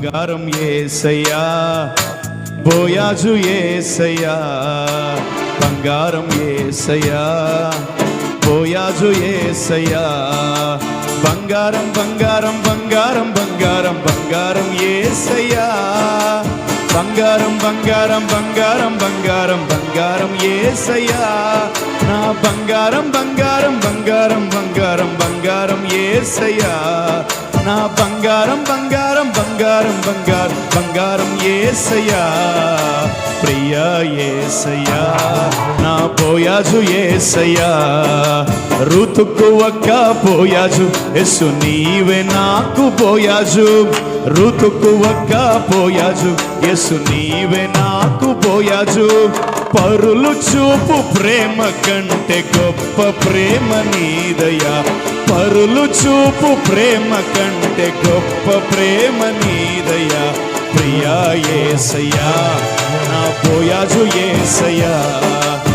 బంగారం యేసయ్యా, బోయాజు యేసయ్యా, బంగారం యేసయ్యా, బోయాజు యేసయ్యా, బంగారం బంగారం బంగారం బంగారం బంగారం యేసయ్యా, బంగారం బంగారం బంగారం బంగారం బంగారం యేసయ్యా, నా బంగారం బంగారం బంగారం బంగారం బంగారం యేసయ్యా, నా బంగారం బంగారం బంగారం బంగారం బంగారం యేసయ్యా, ప్రియా యేసయ్యా, నా బోయాజు యేసయ్యా, ఋతుకు ఒక్క బోయాజు యేసు నీవే నాకు బోయాజు, ఋతుకు ఒక్క బోయాజు యేసు నీవే నాకు బోయాజు, పరులు చూపు ప్రేమ కంటే గొప్ప ప్రేమ నీదయ్యా, పరులు చూపు ప్రేమ కంటే గొప్ప ప్రేమ నీదయ్యా, ప్రియా యేసయ్యా, నా బోయాజు యేసయ్యా.